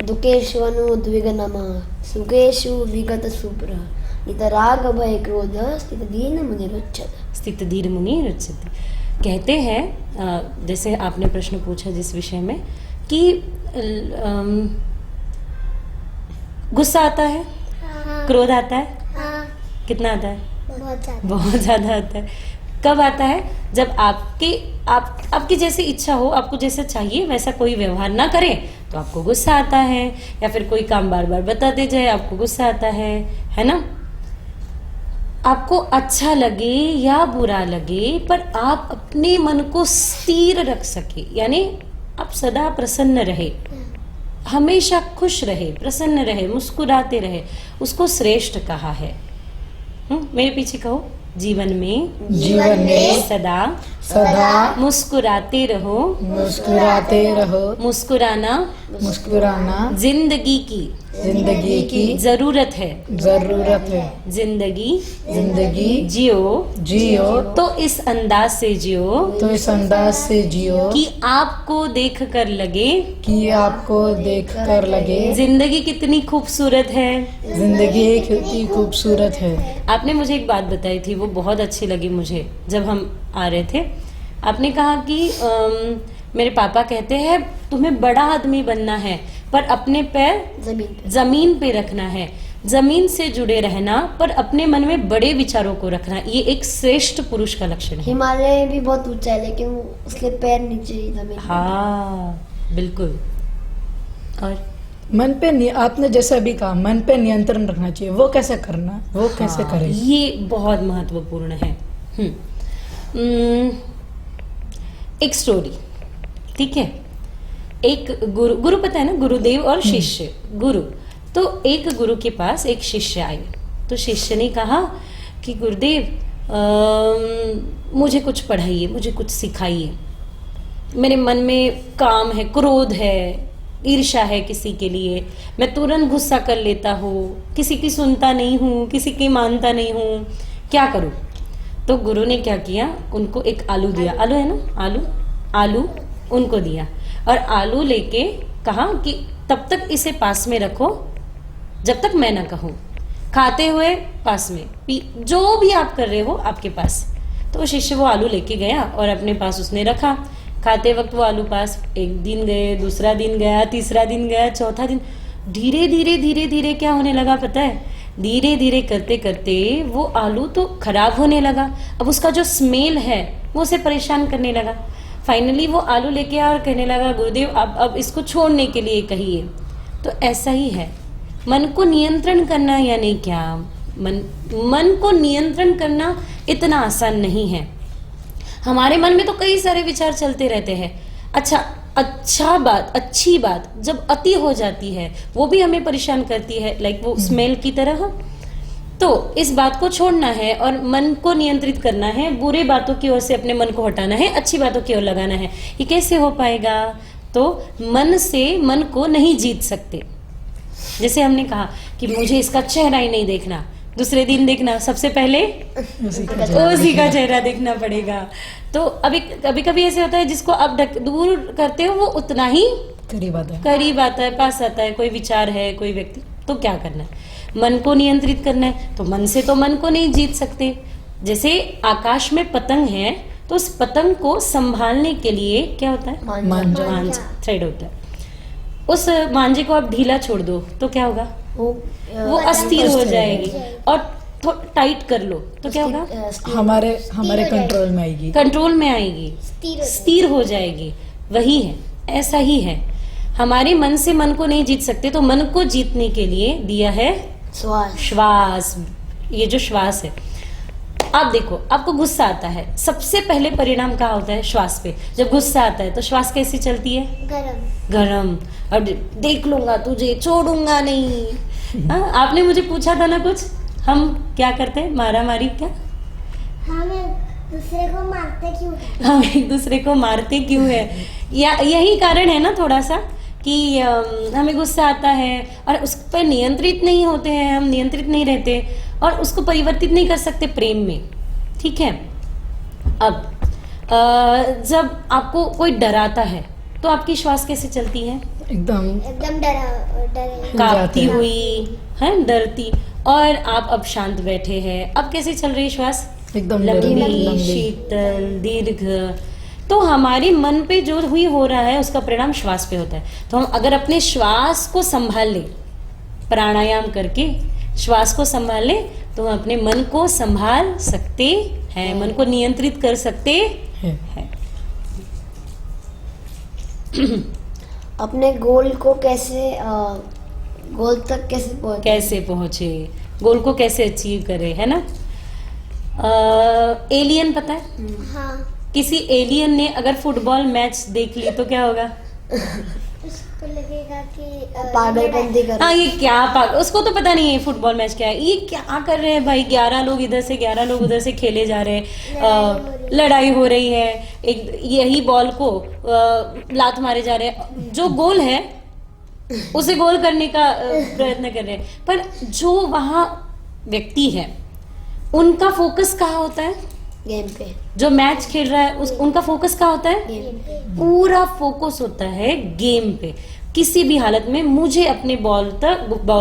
दुःखेष्वनुद्विग्नमः सुखेषु विगतशुभ्रः नितराग भय क्रोध स्थित दीन मुनिरुच्यते। स्थित दीन मुनिरुच्यते। कहते हैं जैसे आपने प्रश्न पूछा जिस विषय में कि गुस्सा आता है, क्रोध आता है, कितना आता है? बहुत ज्यादा आता है। कब आता है? जब आपकी जैसी इच्छा हो, आपको जैसा चाहिए वैसा कोई व्यवहार ना करे तो आपको गुस्सा आता है, या फिर कोई काम बार बार बताते जाए आपको गुस्सा आता है ना? आपको अच्छा लगे या बुरा लगे पर आप अपने मन को स्थिर रख सके, यानी आप सदा प्रसन्न रहे, हमेशा खुश रहे, प्रसन्न रहे, मुस्कुराते रहे, उसको श्रेष्ठ कहा है। मेरे पीछे कहो, जीवन में सदा मुस्कुराते रहो, मुस्कुराना जिंदगी की जरूरत है। जिंदगी जियो तो इस अंदाज से जियो कि आपको देख कर लगे जिंदगी कितनी खूबसूरत है। आपने मुझे एक बात बताई थी, वो बहुत अच्छी लगी मुझे। जब हम आ रहे थे आपने कहा कि मेरे पापा कहते हैं तुम्हें बड़ा आदमी बनना है पर अपने पैर जमीन पे रखना है, जमीन से जुड़े रहना पर अपने मन में बड़े विचारों को रखना। ये एक श्रेष्ठ पुरुष का लक्षण है। हिमालय भी बहुत ऊंचा है लेकिन उसके पैर नीचे ही जमीन। हाँ बिल्कुल। और मन पे आपने जैसा भी कहा, मन पे नियंत्रण रखना चाहिए। वो कैसे करना, वो कैसे करें? ये बहुत महत्वपूर्ण है। एक स्टोरी, ठीक है। एक गुरु पता है ना, गुरुदेव और शिष्य। गुरु तो एक गुरु के पास एक शिष्य आए, तो शिष्य ने कहा कि गुरुदेव मुझे कुछ पढ़ाइए, मुझे कुछ सिखाइए, मेरे मन में काम है, क्रोध है, ईर्ष्या है किसी के लिए, मैं तुरंत गुस्सा कर लेता हूँ, किसी की सुनता नहीं हूँ, किसी की मानता नहीं हूँ, क्या करूँ? तो गुरु ने क्या किया, उनको एक आलू दिया। आलू है ना, आलू उनको दिया और आलू लेके कहा कि तब तक इसे पास में रखो जब तक मैं ना कहूँ, खाते हुए पास में, जो भी आप कर रहे हो आपके पास। तो वो शिष्य वो आलू लेके गया और अपने पास उसने रखा। खाते वक्त वो आलू पास, एक दिन गए, दूसरा दिन गया, तीसरा दिन गया, चौथा दिन, धीरे धीरे क्या होने लगा पता है? धीरे धीरे करते करते वो आलू तो खराब होने लगा। अब उसका जो स्मेल है वो उसे परेशान करने लगा। फाइनली वो आलू लेके आया और कहने लगा गुरुदेव अब इसको छोड़ने के लिए कहिए। तो ऐसा ही है, मन को नियंत्रण करना यानी क्या? मन को नियंत्रण करना इतना आसान नहीं है। हमारे मन में तो कई सारे विचार चलते रहते हैं। अच्छी बात जब अति हो जाती है वो भी हमें परेशान करती है, लाइक वो स्मेल की तरह। तो इस बात को छोड़ना है और मन को नियंत्रित करना है, बुरे बातों की ओर से अपने मन को हटाना है, अच्छी बातों की ओर लगाना है। ये कैसे हो पाएगा? तो मन से मन को नहीं जीत सकते। जैसे हमने कहा कि मुझे इसका चेहरा ही नहीं देखना, दूसरे दिन देखना, सबसे पहले उसी का चेहरा देखना पड़ेगा। तो अभी कभी ऐसे होता है जिसको आप दूर करते हो वो उतना ही करीब आता है, पास आता है। कोई विचार है, कोई व्यक्ति, तो क्या करना है? मन को नियंत्रित करना है। तो मन से तो मन को नहीं जीत सकते। जैसे आकाश में पतंग है तो उस पतंग को संभालने के लिए क्या होता है? मांझा थ्रेड होता है। उस मांझे को आप ढीला छोड़ दो तो क्या होगा? वो अस्थिर हो जाएगी। और टाइट कर लो तो क्या होगा? हमारे कंट्रोल में आएगी, स्थिर हो जाएगी। वही है, ऐसा ही है। हमारे मन से मन को नहीं जीत सकते, तो मन को जीतने के लिए दिया है श्वास। ये जो श्वास है, आप देखो, आपको गुस्सा आता है, सबसे पहले परिणाम क्या होता है? श्वास पे। जब गुस्सा आता है तो श्वास कैसी चलती है? गरम। और देख लूंगा तुझे, छोड़ूंगा नहीं। आपने मुझे पूछा था ना कुछ, हम क्या करते हैं? मारा मारी क्या? हम एक दूसरे को मारते क्यों? हम एक दूसरे को मारते क्यों है? यही कारण है ना थोड़ा सा कि हमें गुस्सा आता है और उस पर नियंत्रित नहीं होते हैं, हम नियंत्रित नहीं रहते और उसको परिवर्तित नहीं कर सकते प्रेम में। ठीक है। अब जब आपको कोई डराता है तो आपकी श्वास कैसे चलती है? एकदम एकदम डरे कांपती जाते हैं। हुई है, डरती, और आप अब शांत बैठे हैं। अब कैसे चल रही है श्वास? एकदम लंबी, लंबी। शीतल, दीर्घ। तो हमारे मन पे जो हुई हो रहा है उसका परिणाम श्वास पे होता है। तो हम अगर अपने श्वास को संभाल ले, प्राणायाम करके श्वास को संभाल ले, तो हम अपने मन को संभाल सकते हैं, मन को नियंत्रित कर सकते है। हैं। अपने गोल को कैसे गोल तक कैसे पहुंचे? कैसे पहुंचे, गोल को कैसे अचीव करे, है ना? एलियन पता है? हाँ किसी एलियन ने अगर फुटबॉल मैच देख ली तो क्या होगा? उसको लगेगा कि पागलपंती कर हाँ, ये क्या उसको तो पता नहीं है फुटबॉल मैच क्या है, ये क्या कर रहे हैं भाई, 11 लोग इधर से 11 लोग उधर से खेले जा रहे हैं, लड़ाई हो रही है, एक यही बॉल को लात मारे जा रहे हैं, जो गोल है उसे गोल करने का प्रयत्न कर रहे हैं। पर जो वहां व्यक्ति है उनका फोकस कहाँ होता है? गेम पे। जो मैच खेल रहा है उनका फोकस कहाँ होता है? गेम पे। पूरा फोकस होता है गेम पे। किसी भी हालत में मुझे अपने बॉल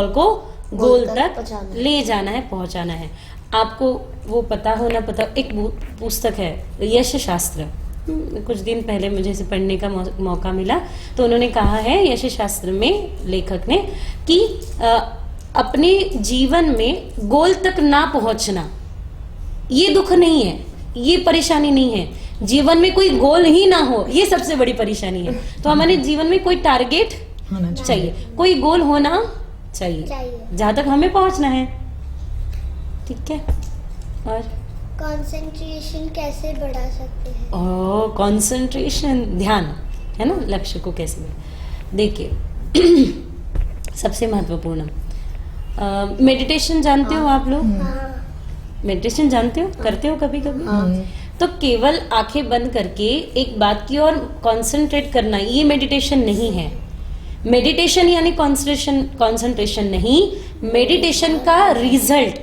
को गोल तक पहुंचाना है। ले जाना है, पहुंचाना है। आपको वो पता हो ना पता, एक पुस्तक है यश शास्त्र, कुछ दिन पहले मुझे इसे पढ़ने का मौका मिला। तो उन्होंने कहा है यश शास्त्र में लेखक ने कि अपने जीवन में गोल तक ना पहुंचना ये दुख नहीं है, ये परेशानी नहीं है। जीवन में कोई गोल ही ना हो ये सबसे बड़ी परेशानी है। तो हमारे जीवन में कोई टारगेट होना चाहिए, कोई गोल होना चाहिए, जहां तक हमें पहुंचना है। ठीक है। और कंसंट्रेशन कैसे बढ़ा सकते हैं? कंसंट्रेशन, ध्यान, है ना, लक्ष्य को कैसे देखिए सबसे महत्वपूर्ण मेडिटेशन जानते हो आप लोग? हाँ मेडिटेशन जानते हो, करते हो कभी कभी? तो केवल आंखें बंद करके एक बात की ओर कंसंट्रेट करना ये मेडिटेशन नहीं है। मेडिटेशन यानी कंसंट्रेशन नहीं, मेडिटेशन का रिजल्ट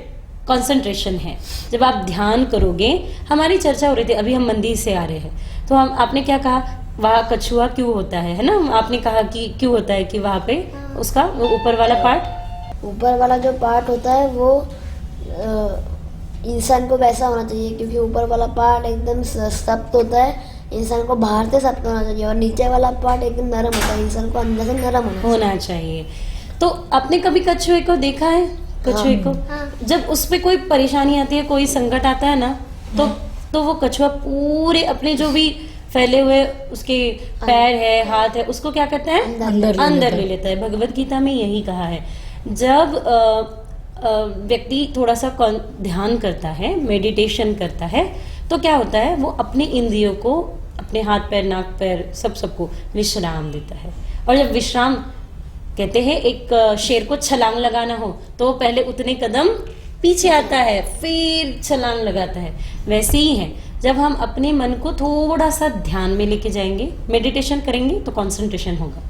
कंसंट्रेशन है। जब आप ध्यान करोगे, हमारी चर्चा हो रही थी अभी, हम मंदिर से आ रहे हैं तो आपने क्या कहा, वहाँ कछुआ क्यों होता है ना? आपने कहा कि क्यों होता है कि वहाँ पे उसका ऊपर वाला पार्ट, ऊपर वाला जो पार्ट होता है वो इंसान को वैसा होना चाहिए, क्योंकि ऊपर वाला पार्ट एकदम सख्त होता है, इंसान को बाहर से सख्त होना चाहिए, और नीचे वाला पार्ट एकदम नरम होता है, इंसान को अंदर से नरम होना चाहिए। तो आपने कभी कछुए को देखा है? कछुए को जब उस पे कोई परेशानी आती है, कोई संकट आता है ना, तो वो कछुआ पूरे अपने जो भी फैले हुए उसके पैर है, हाथ है, उसको क्या करता है? अंदर ले लेता है। भगवत गीता में यही कहा है। जब व्यक्ति थोड़ा सा ध्यान करता है, मेडिटेशन करता है, तो क्या होता है, वो अपने इंद्रियों को, अपने हाथ पैर, नाक पैर, सबको विश्राम देता है। और जब विश्राम, कहते हैं एक शेर को छलांग लगाना हो तो वो पहले उतने कदम पीछे आता है फिर छलांग लगाता है। वैसे ही है, जब हम अपने मन को थोड़ा सा ध्यान में लेके जाएंगे, मेडिटेशन करेंगे तो कंसंट्रेशन होगा।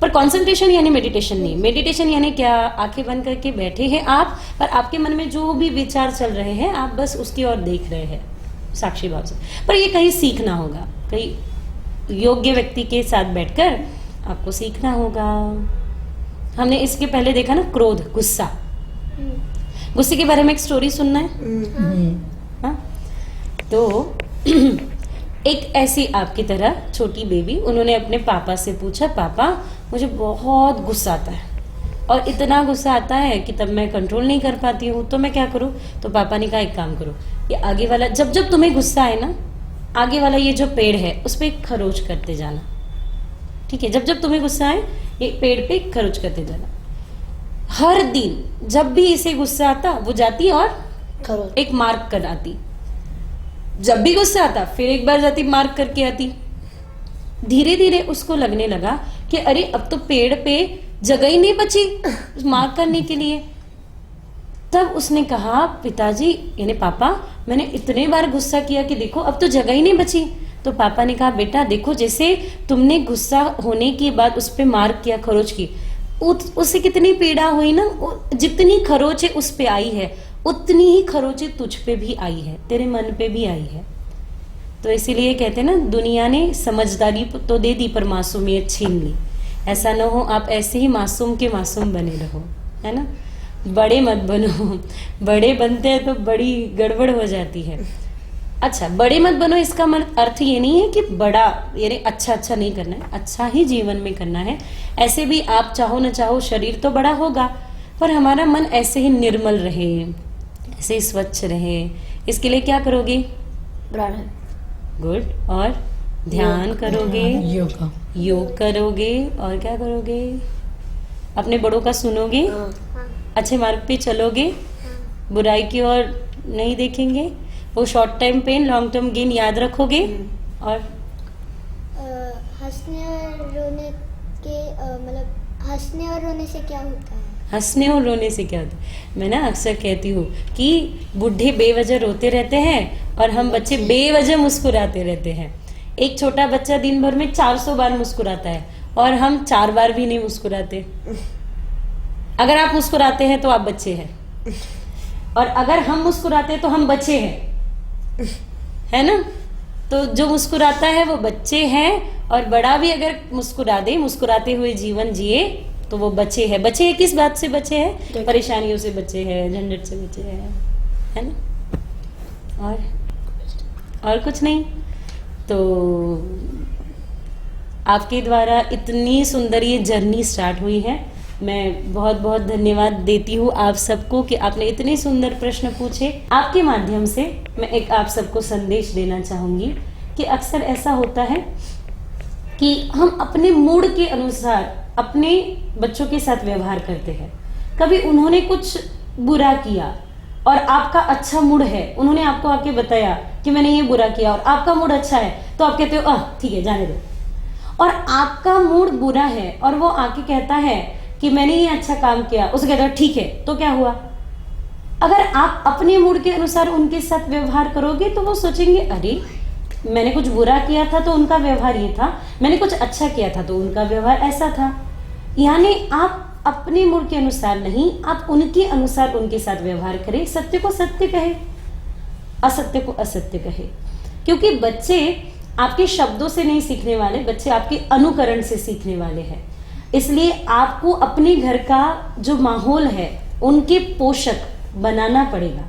पर कंसंट्रेशन यानी मेडिटेशन नहीं। मेडिटेशन यानी क्या? आंखें बंद करके बैठे हैं आप, पर आपके मन में जो भी विचार चल रहे हैं आप बस उसकी ओर देख रहे हैं साक्षी भाव से। पर ये कहीं सीखना होगा, कहीं योग्य व्यक्ति के साथ बैठकर आपको सीखना होगा। हमने इसके पहले देखा ना, क्रोध, गुस्सा। गुस्से के बारे में एक स्टोरी सुनना है? हाँ? तो एक ऐसी आपकी तरह छोटी बेबी, उन्होंने अपने पापा से पूछा, पापा मुझे बहुत गुस्सा आता है और इतना गुस्सा आता है कि तब मैं कंट्रोल नहीं कर पाती हूँ, तो मैं क्या करूँ? तो पापा ने कहा एक काम करो, ये आगे वाला, जब जब तुम्हें गुस्सा आए ना, आगे वाला ये जो पेड़ है उस पर एक खरोच करते जाना। ठीक है? जब जब तुम्हें गुस्सा आए ये पेड़ पे खरोच करते जाना। हर दिन जब भी इसे गुस्सा आता वो जाती और एक मार्क कर आती। जब भी गुस्सा आता फिर एक बार जाती, मार्क करके आती। धीरे धीरे उसको लगने लगा कि अरे अब तो पेड़ पे जगह ही नहीं बची मार्क करने के लिए। तब उसने कहा, पिताजी यानी पापा, मैंने इतने बार गुस्सा किया कि देखो अब तो जगह ही नहीं बची। तो पापा ने कहा, बेटा देखो, जैसे तुमने गुस्सा होने के बाद उस पे मार्क किया, खरोच की, उससे कितनी पीड़ा हुई ना। जितनी खरोचे उस पे आई है उतनी ही खरोचे तुझ पे भी आई है, तेरे मन पे भी आई है। तो इसीलिए कहते हैं ना, दुनिया ने समझदारी तो दे दी पर मासूमियत छीन ली। ऐसा ना हो आप ऐसे ही मासूम के मासूम बने रहो, है ना। बड़े मत बनो, बड़े बनते हैं तो बड़ी गड़बड़ हो जाती है। अच्छा, बड़े मत बनो इसका अर्थ ये नहीं है कि बड़ा यानी अच्छा नहीं करना है, अच्छा ही जीवन में करना है। ऐसे भी आप चाहो न चाहो शरीर तो बड़ा होगा, पर हमारा मन ऐसे ही निर्मल रहे, ऐसे ही स्वच्छ रहे, इसके लिए क्या करोगे? प्राणायाम। गुड। और ध्यान करोगे, योग करोगे, और क्या करोगे? अपने बड़ों का सुनोगे, अच्छे मार्ग पे चलोगे, बुराई की ओर नहीं देखेंगे, वो short time pain long term gain याद रखोगे। और हंसने और रोने के मतलब हंसने और रोने से क्या होता है? हंसने और रोने से क्या होता है? मैं ना अक्सर कहती हूँ कि बूढ़े बेवजह रोते रहते हैं और हम बच्चे बेवजह मुस्कुराते रहते हैं। एक छोटा बच्चा दिन भर में 400 बार मुस्कुराता है और हम 4 बार भी नहीं मुस्कुराते। अगर आप मुस्कुराते हैं तो आप बच्चे हैं, और अगर हम मुस्कुराते हैं तो हम बच्चे हैं, है ना। तो जो मुस्कुराता है वो बच्चे हैं, और बड़ा भी अगर मुस्कुरा दे, मुस्कुराते हुए जीवन जिए, तो वो बच्चे हैं। बच्चे हैं किस बात से बच्चे हैं? परेशानियों से बच्चे हैं, झंझट से बच्चे हैं, है ना। और कुछ नहीं। तो आपके द्वारा इतनी सुंदर ये जर्नी स्टार्ट हुई है। मैं बहुत बहुत धन्यवाद देती हूँ आप सबको कि आपने इतने सुंदर प्रश्न पूछे। आपके माध्यम से मैं एक आप सबको संदेश देना चाहूंगी कि अक्सर ऐसा होता है कि हम अपने मूड के अनुसार अपने बच्चों के साथ व्यवहार करते हैं। कभी उन्होंने कुछ बुरा किया और आपका अच्छा मूड है, उन्होंने आपको आके बताया कि मैंने ये बुरा किया, और आपका मूड अच्छा है तो आप कहते हो ठीक है जाने दो। और आपका मूड बुरा है और वो आके कहता है कि मैंने ये अच्छा काम किया, उसे कहता है ठीक है, तो क्या हुआ? अगर आप अपने मूड के अनुसार उनके साथ व्यवहार करोगे तो वो सोचेंगे अरे मैंने कुछ बुरा किया था तो उनका व्यवहार ये था, मैंने कुछ अच्छा किया था तो उनका व्यवहार ऐसा था। यानी आप अपने मूड के अनुसार नहीं, आप उनके अनुसार उनके साथ व्यवहार करें। सत्य को सत्य कहे, असत्य को असत्य कहे, क्योंकि बच्चे आपके शब्दों से नहीं सीखने वाले, बच्चे आपके अनुकरण से सीखने वाले हैं। इसलिए आपको अपने घर का जो माहौल है उनके पोषक बनाना पड़ेगा,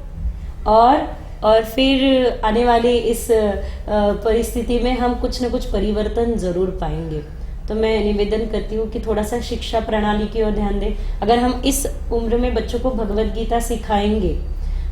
और फिर आने वाले इस परिस्थिति में हम कुछ न कुछ परिवर्तन जरूर पाएंगे। तो मैं निवेदन करती हूँ कि थोड़ा सा शिक्षा प्रणाली की ओर ध्यान दें। अगर हम इस उम्र में बच्चों को भगवत गीता सिखाएंगे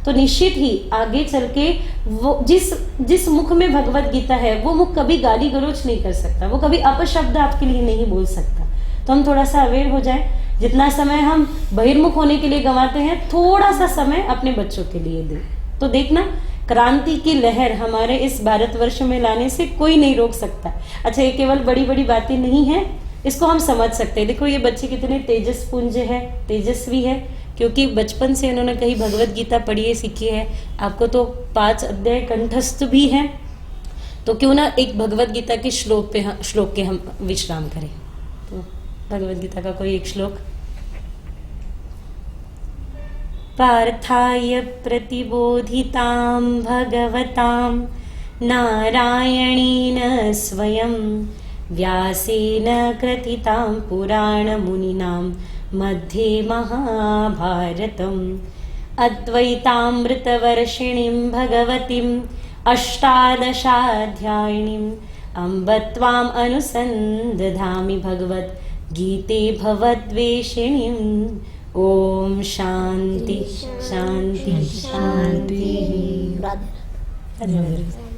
तो निश्चित ही आगे चल के वो जिस मुख में भगवत गीता है वो मुख कभी गाली गलौज नहीं कर सकता, वो कभी अपशब्द आपके लिए नहीं बोल सकता। तो हम थोड़ा सा अवेयर हो जाएं। जितना समय हम बहिर्मुख होने के लिए गंवाते हैं, थोड़ा सा समय अपने बच्चों के लिए दें। तो देखना, क्रांति की लहर हमारे इस भारतवर्ष में लाने से कोई नहीं रोक सकता। अच्छा, ये केवल बड़ी बड़ी बातें नहीं है, इसको हम समझ सकते हैं। देखो ये बच्चे कितने तेजस्पुंज है, तेजस्वी है, क्योंकि बचपन से इन्होंने कहीं भगवत गीता पढ़ी है, सीखी है। आपको तो 5 अध्याय कंठस्थ भी हैं, तो क्यों ना एक भगवत गीता के श्लोक के हम विश्राम करें। तो भगवत गीता का कोई एक श्लोक। पार्थाय प्रतिबोधितां भगवतां नारायणेन स्वयं व्यासेन कथितां पुराणमुनिनां मध्ये महाभारतम् अद्वैतामृतवर्षिणीं भगवतीम् अष्टादशाध्यायिनीम् अम्ब त्वाम् अनुसन्दधामि भगवत् गीते भवद्वेषिणीम्। ओम शांति शांति शांति। राधे। धन्यवाद।